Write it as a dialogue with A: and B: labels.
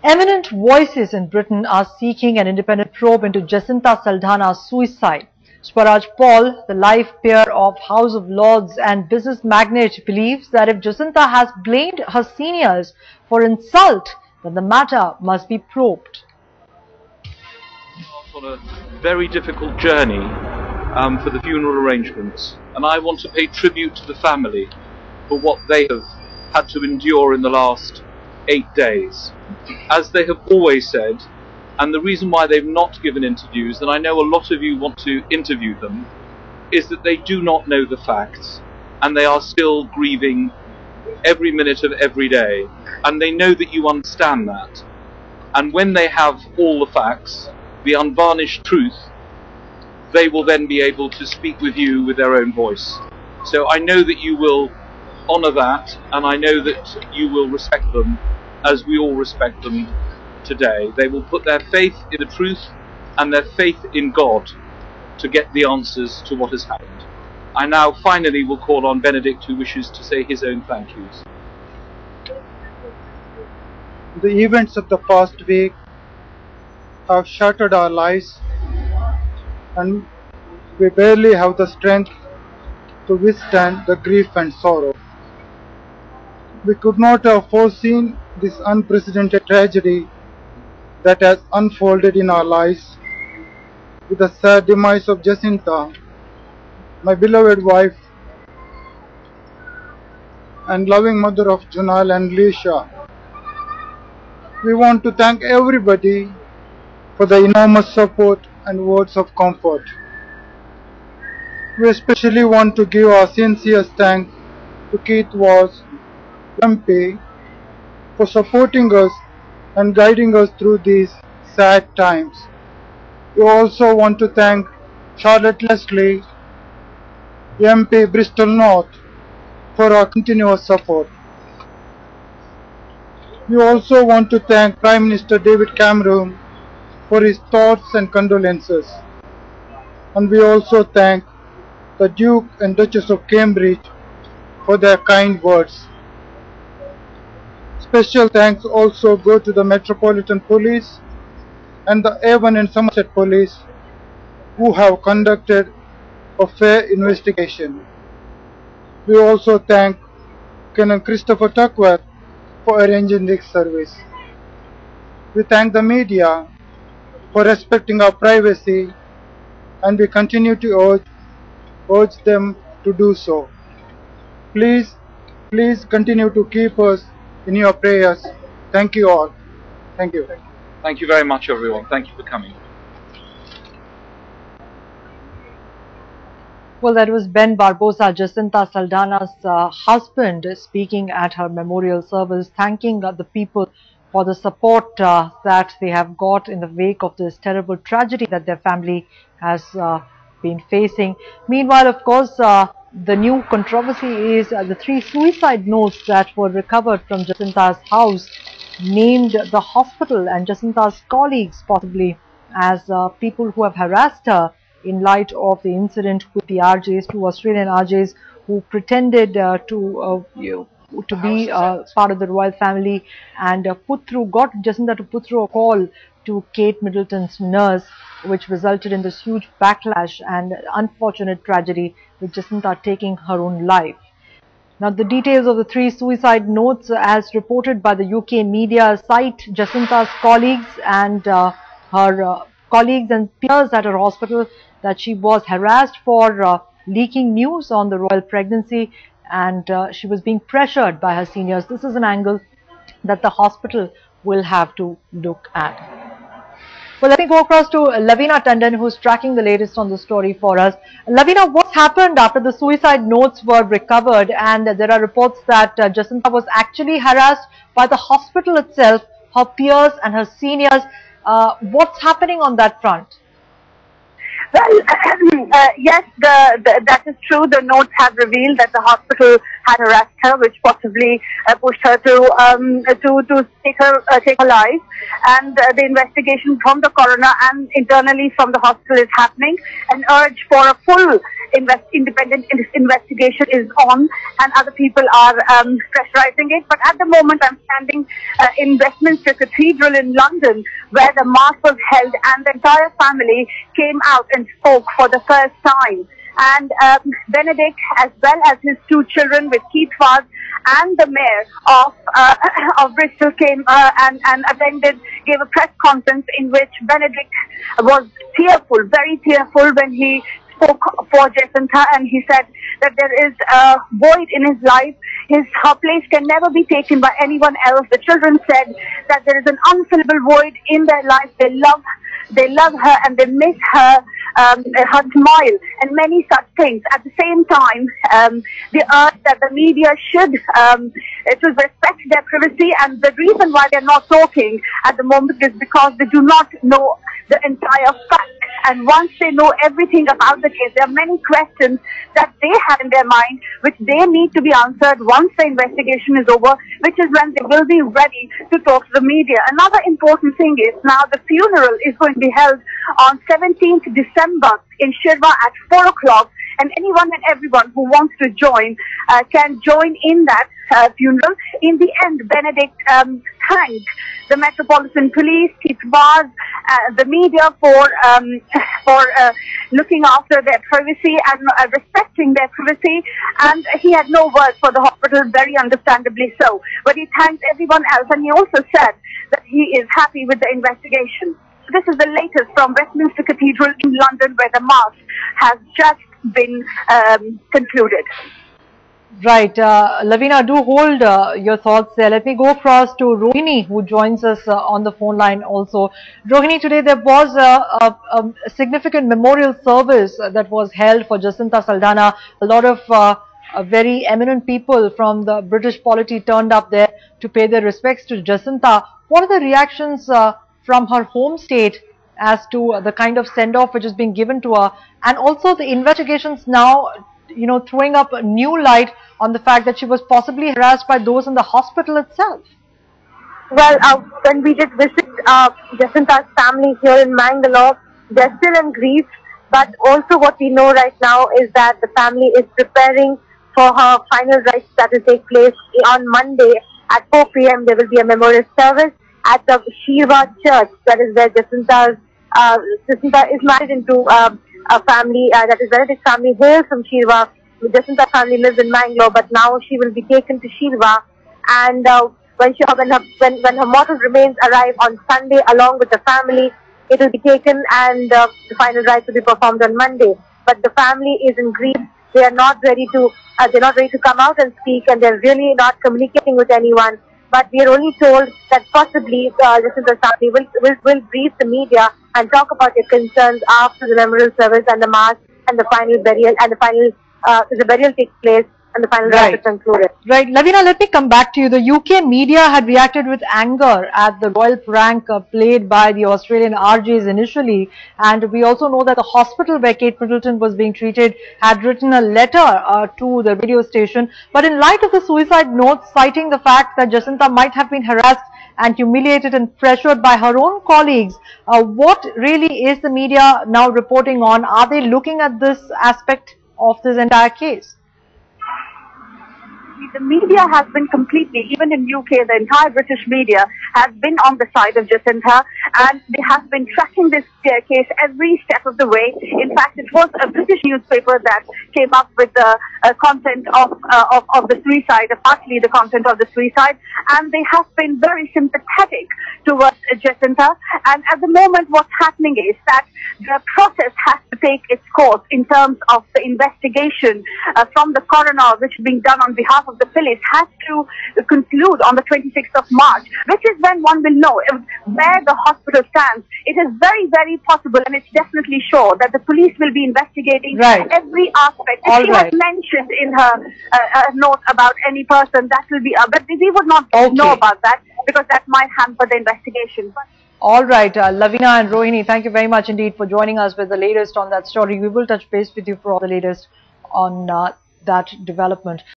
A: Eminent voices in Britain are seeking an independent probe into Jacintha Saldanhas' suicide. Swaraj Paul, the life peer of House of Lords and business magnate, believes that if Jacintha has blamed her seniors for insult, then the matter must be probed.
B: On a very difficult journey for the funeral arrangements, and I want to pay tribute to the family for what they have had to endure in the last 8 days. As they have always said, and the reason why they've not given interviews, and I know a lot of you want to interview them, is that they do not know the facts, and they are still grieving every minute of every day, and they know that you understand that. And when they have all the facts, the unvarnished truth, they will then be able to speak with you with their own voice. So I know that you will honour that, and I know that you will respect them as we all respect them today. They will put their faith in the truth and their faith in God to get the answers to what has happened. I now finally will call on Benedict, who wishes to say his own thank yous.
C: The events of the past week have shattered our lives, and we barely have the strength to withstand the grief and sorrow. We could not have foreseen this unprecedented tragedy that has unfolded in our lives with the sad demise of Jacintha, my beloved wife and loving mother of Junal and Lisha. We want to thank everybody for the enormous support and words of comfort. We especially want to give our sincerest thanks to Keith Walsh, MP, for supporting us and guiding us through these sad times. We also want to thank Charlotte Leslie, MP Bristol North, for our continuous support. We also want to thank Prime Minister David Cameron for his thoughts and condolences. And we also thank the Duke and Duchess of Cambridge for their kind words. Special thanks also go to the Metropolitan Police and the Avon and Somerset Police, who have conducted a fair investigation. We also thank Canon Christopher Tuckworth for arranging this service. We thank the media for respecting our privacy, and we continue to urge them to do so. Please continue to keep us in your prayers. Thank you all. Thank you.
B: Thank you very much, everyone. Thank you for coming.
A: Well, that was Ben Barbosa, Jacintha Saldanhas' husband, speaking at her memorial service, thanking the people for the support that they have got in the wake of this terrible tragedy that their family has been facing. Meanwhile, of course, the new controversy is the 3 suicide notes that were recovered from Jacintha's house, named the hospital and Jacintha's colleagues possibly as people who have harassed her in light of the incident with the RJs, 2 Australian RJs who pretended to be part of the royal family and got Jacintha to put through a call to Kate Middleton's nurse, which resulted in this huge backlash and unfortunate tragedy with Jacintha taking her own life. Now, the details of the 3 suicide notes, as reported by the UK media, cite Jacintha's colleagues and her colleagues and peers at her hospital that she was harassed for leaking news on the royal pregnancy, and she was being pressured by her seniors. This is an angle that the hospital will have to look at. Well, let me go across to Lavina Tandon, who's tracking the latest on the story for us. Lavina, what's happened after the suicide notes were recovered, and there are reports that Jacintha was actually harassed by the hospital itself, her peers and her seniors. What's happening on that front?
D: Well, yes, that is true. The notes have revealed that the hospital had harassed her, which possibly pushed her to take her life. And the investigation from the coroner and internally from the hospital is happening. An urge for a full independent investigation is on, and other people are pressurizing it. But at the moment, I'm standing in Westminster Cathedral in London, where the mass was held, and the entire family came out and spoke for the first time. And Benedict, as well as his two children with Keith Vaz, and the mayor of Bristol came and attended, gave a press conference in which Benedict was tearful, very tearful, when he spoke for Jacintha, and he said that there is a void in his life. Her place can never be taken by anyone else. The children said that there is an unfillable void in their life. They love her and they miss her smile and many such things. At the same time, they urge that the media should respect their privacy, and the reason why they're not talking at the moment is because they do not know the entire fact. And once they know everything about the case, there are many questions that they have in their mind which they need to be answered once the investigation is over, which is when they will be ready to talk to the media. Another important thing is now the funeral is going to be held on 17th December in Shirva at 4 o'clock, and anyone and everyone who wants to join can join in that funeral. In the end, Benedict thanked the Metropolitan Police, Keith Vaz, the media for looking after their privacy and respecting their privacy, and he had no words for the hospital, very understandably so. But he thanked everyone else, and he also said that he is happy with the investigation. This is the latest from Westminster Cathedral in London, where the mass has just been concluded.
A: Right. Lavina, do hold your thoughts there. Let me go across to Rohini, who joins us on the phone line also. Rohini, today there was a significant memorial service that was held for Jacintha Saldanhas. A lot of very eminent people from the British polity turned up there to pay their respects to Jacintha. What are the reactions from her home state as to the kind of send-off which is being given to her, and also the investigations now, throwing up a new light on the fact that she was possibly harassed by those in the hospital itself?
E: Well, when we did visit Jacintha's family here in Mangalore, they're still in grief, but also what we know right now is that the family is preparing for her final rites that will take place on Monday at 4 p.m. There will be a memorial service at the Shiva church, that is where Jacintha is married into a family, that is Benedict's family hails from Shirva. Jacintha's family lives in Mangalore, but now she will be taken to Shirva, and when her mortal remains arrive on Sunday along with the family, it will be taken, and the final rites will be performed on Monday. But the family is in grief. They are not ready to come out and speak, and they're really not communicating with anyone. But we are only told that possibly Jacintha's family will brief the media and talk about their concerns after the memorial service and the mass and the final burial, and the burial takes place and the final rites is concluded.
A: Right. Lavina, let me come back to you. The UK media had reacted with anger at the royal prank played by the Australian RJs initially, and we also know that the hospital where Kate Middleton was being treated had written a letter to the radio station. But in light of the suicide note citing the fact that Jacintha might have been harassed and humiliated and pressured by her own colleagues, what really is the media now reporting on? Are they looking at this aspect of this entire case?
D: The media has been completely, even in UK, the entire British media has been on the side of Jacintha, and they have been tracking this case every step of the way. In fact, it was a British newspaper that came up with the content of the suicide, partly the content of the suicide, and they have been very sympathetic towards Jacintha. And at the moment, what's happening is that the process has to take its course in terms of the investigation from the coroner, which is being done on behalf of the police, has to conclude on the 26th of March, which is when one will know where the hospital stands. It is very, very possible, and it's definitely sure, that the police will be investigating every aspect. If she has mentioned in her note about any person, that will be, but we would not know about that, because that might hamper the investigation.
A: All right, Lavina and Rohini, thank you very much indeed for joining us with the latest on that story. We will touch base with you for all the latest on that development.